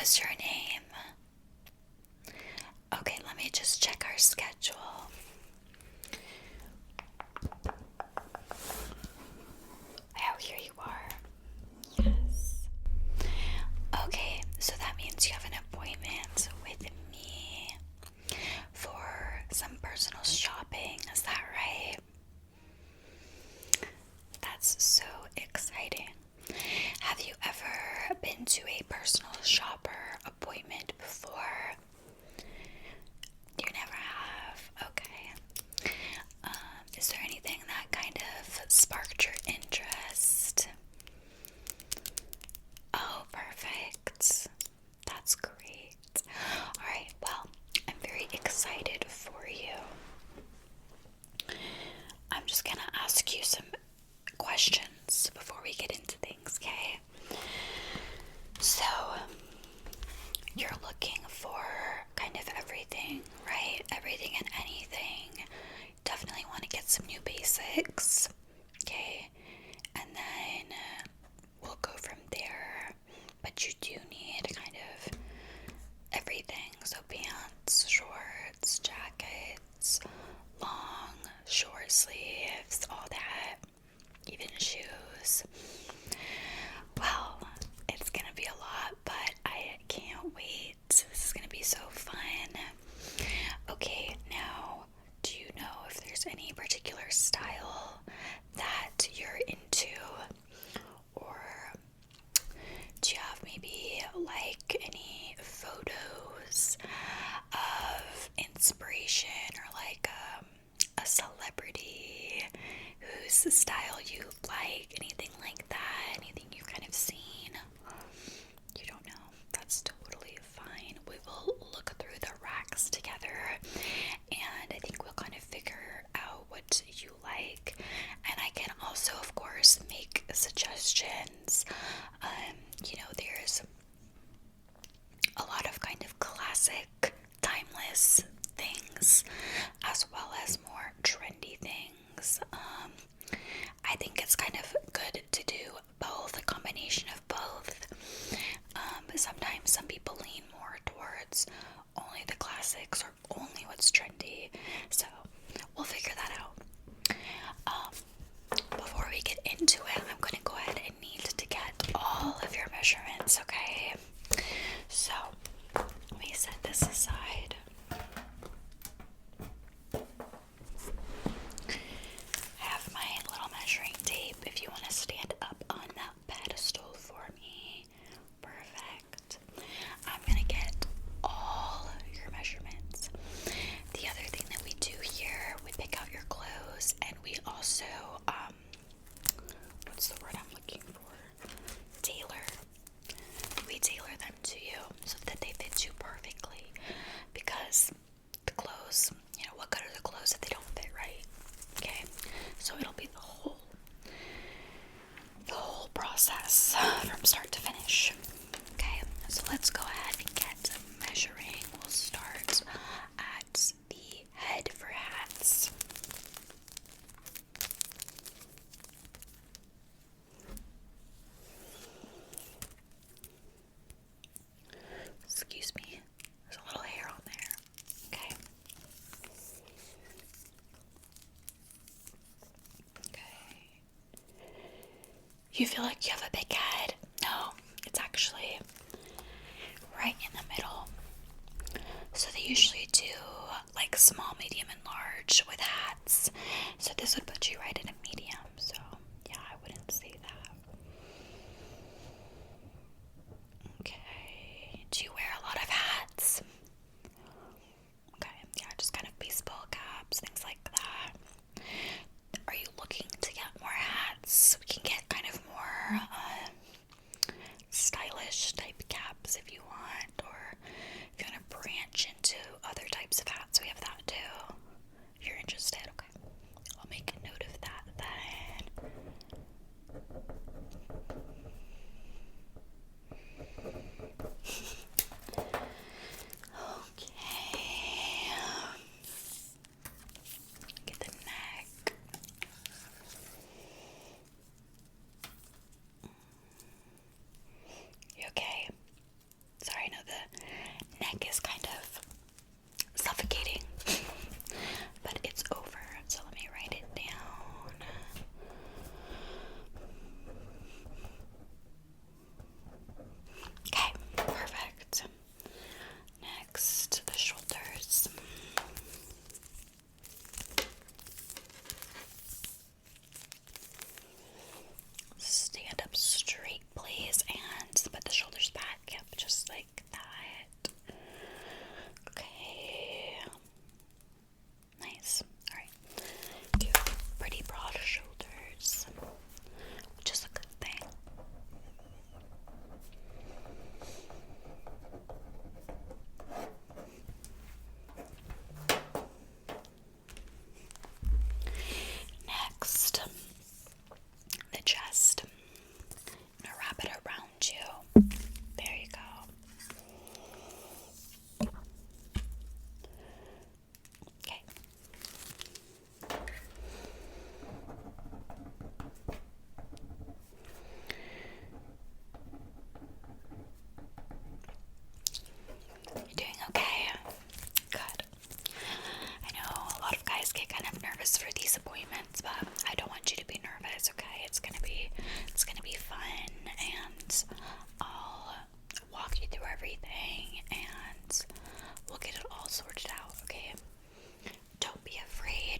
was your name? Okay, let me just check our schedule. Oh, here you are. Yes. Okay, so that means you have an appointment with me for some personal shopping. Is that right? That's so exciting. Have you ever been to a personal shopper appointment before? You never have? Okay. Is there anything that kind of sparked your interest? Oh, perfect. That's great. Alright, well, I'm very excited for you. I'm just gonna ask you some questions before we get into things, okay? So, you're looking for kind of everything, right? Everything and anything. Definitely want to get some new basics, okay? And then we'll go from there. But you do need kind of everything. So pants, shorts, jackets, long, short sleeves, all that. Even shoes. Well, it's gonna be a lot, but I can't wait. This is gonna be so fun. Okay, now, do you know if there's any particular style that you're into? Or do you have maybe like any photos of inspiration or like a celebrity whose style you like? Anything like that? Anything you've kind of seen? You don't know? That's totally fine. We will look through the racks together, and I think we'll kind of figure out what you like. And I can also, of course, make suggestions. There's a lot of kind of classic, timeless things, as well as more trendy things. I think it's kind of good to do both, a combination of both. Sometimes some people lean more towards only the classics or only what's trendy. So we'll figure that out. Before we get into it, I'm going to go ahead and need to get all of your measurements, okay? So let me set this aside. I have my little measuring tape if you want to stand up on that pedestal for me. Perfect. I'm gonna get all your measurements. The other thing that we do here, we pick out your clothes, and we also, what's the word I'm looking for? Tailor. We tailor them to you so that they fit you perfectly. Because the clothes, what good are the clothes if they don't fit right? Okay, so it'll be the whole process from start to finish. Okay, so let's go ahead and get measuring. We'll start at the head for hats. Excuse me, there's a little hair on there. Okay. Okay. You feel like you have a big head? No, it's actually right in the middle. So they usually do like small, medium, and large with hats. So this would put you right in a medium. So yeah, I wouldn't say that. Okay. Do you wear a lot of hats? Okay. Yeah, just kind of baseball caps, things like that. Are you looking to get more hats? We can get kind of more stylish type caps if you want, or if you want to branch into other types of hats, we have that too. You're interested? Okay. I'll make a note of that then.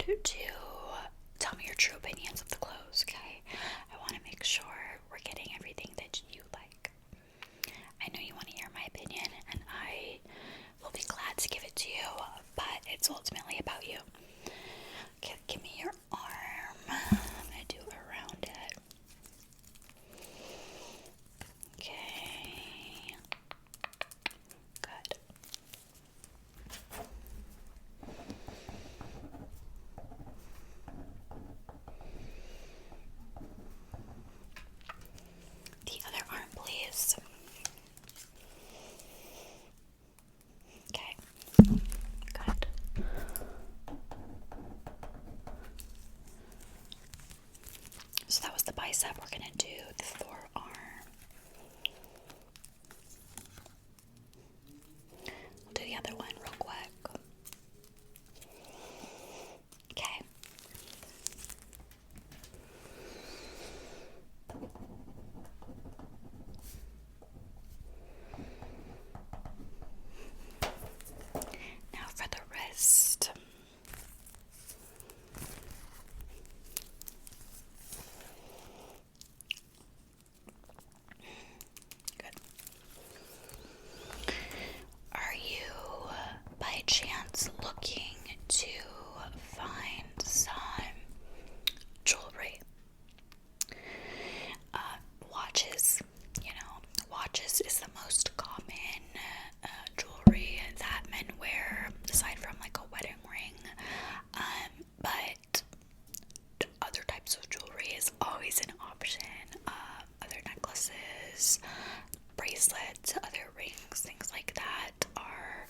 to tell me your true opinions of the clothes, okay? I want to make sure we're getting everything that you like. I know you want to hear my opinion, and I will be glad to give it to you, but it's ultimately about you. Okay, give me your arm. I'm going to do around it. Okay. Good. The other arm, please. Okay. Good. So that was the bicep. We're going to do the forearm. We'll do the other one real quick. Okay. Now for the wrist. Good. Are you by chance looking to find some jewelry? Watches. Watches is the most common jewelry that men wear, aside from like a wedding ring. But other types of jewelry is always an option. Other necklaces, bracelets, other rings, things like that are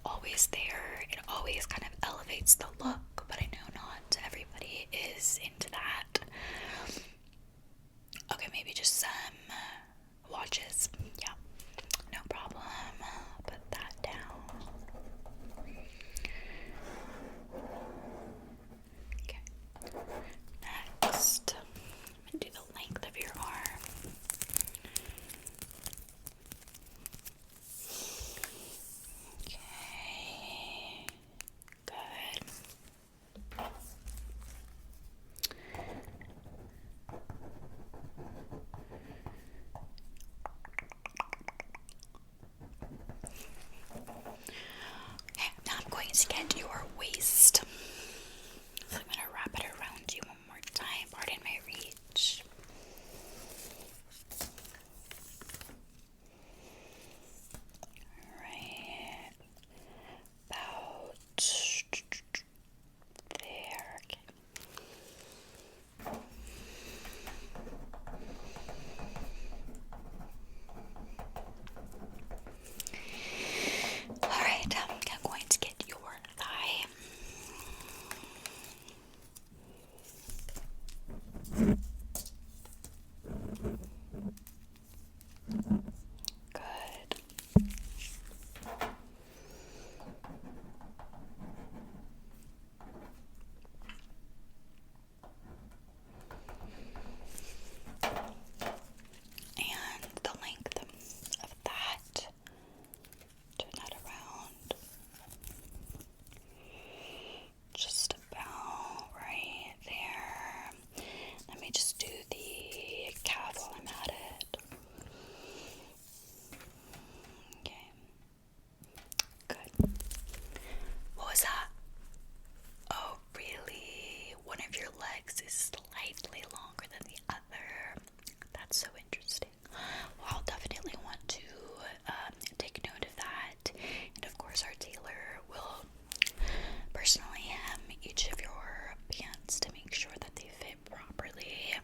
always there. It always kind of elevates the look, but I know not everybody is into that. Okay, maybe just some watches. Yeah, no problem. Put that down. Okay. Next, I'm gonna do the length of your arm. Okay. Good. Okay, now I'm going to get your waist. So I'm going to wrap it around you one more time. Pardon my reach. Alright. About there. Okay. Alright, I'm going to get your thigh. Good. And the length of that. Turn that around. Just about right there. Let me just do the calf while I'm at it. Okay. Good. What was that? Oh, really? One of your legs is slightly longer than the other. That's so interesting. Well, I'll definitely want to take note of that. And of course, our tailor will personally hem each of your pants to make sure that they fit properly.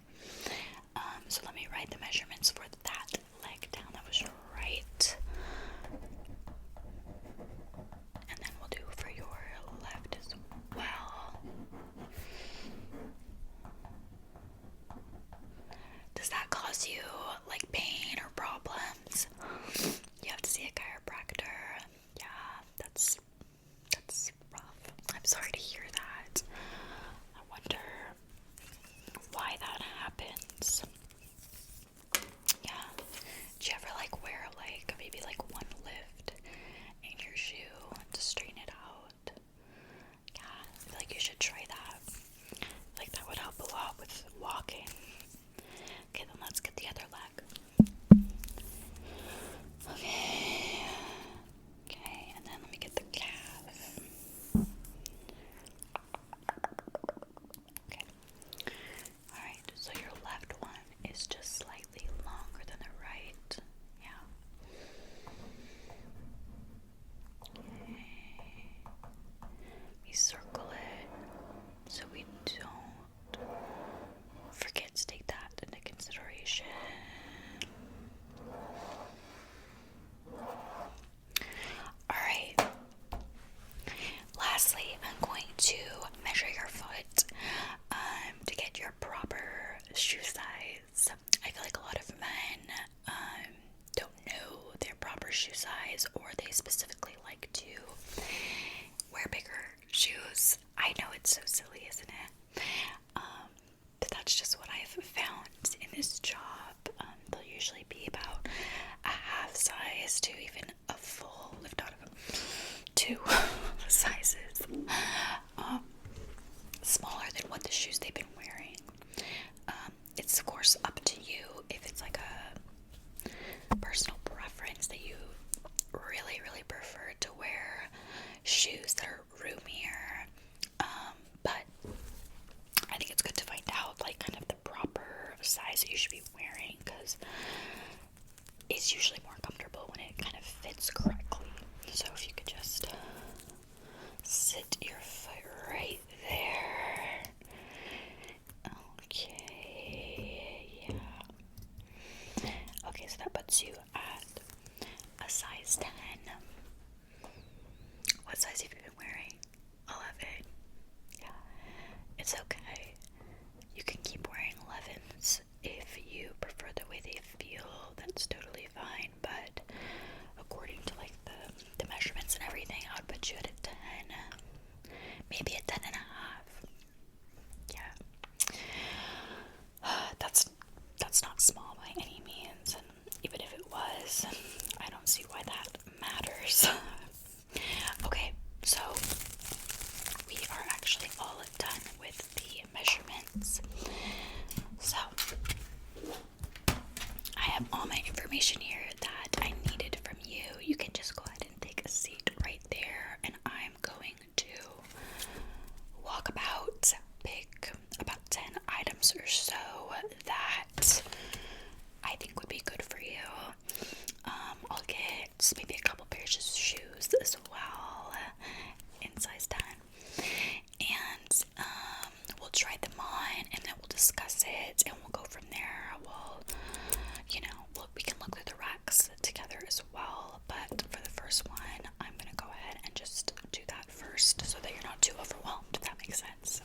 So let me write the measurements for that leg down. That was right. And then we'll do for your left as well. Does that cause you like pain or problems? You have to see a chiropractor. Yeah, that's rough. I'm sorry to hear that. I wonder why that happens. Yeah. Do you ever like wear like maybe like one lift in your shoe to straighten it out? Yeah, I feel like you should going to measure your foot to get your proper shoe size. I feel like a lot of men don't know their proper shoe size, or they specifically like to wear bigger shoes. I know it's so silly, isn't it? But that's just what I've found in this job. They'll usually be about a half size to even a full, if not two sizes smaller than what the shoes they've been wearing. It's of course up to you if it's like a personal preference that you really, really prefer to wear shoes that are roomier. But I think it's good to find out like kind of the proper size that you should be wearing, because it's usually more comfortable when it kind of fits correctly. So if you could just sit your foot right there. Okay, yeah. Okay, so that puts you at a size 10. What size have you been wearing? 11. Yeah, it's okay. You can keep wearing 11s if you prefer the way they feel. That's totally fine, but according to like the measurements and everything, I would put you at a 10, maybe a 10 and a half. Yeah, that's not small by any means, and even if it was, I don't see why that matters. Okay, so we are actually all done with the measurements. So I have all my information here that I needed from you. You can just go ahead and take a seat right there, and I'm going to walk about, pick about 10 items or so that I think would be good for you. I'll get maybe a couple pairs of shoes as well in size 10, and we'll try them on, and then we'll discuss it, and we'll go from there. We can look through the racks together as well, but for the first one, I'm gonna go ahead and just do that first so that you're not too overwhelmed, if that makes sense.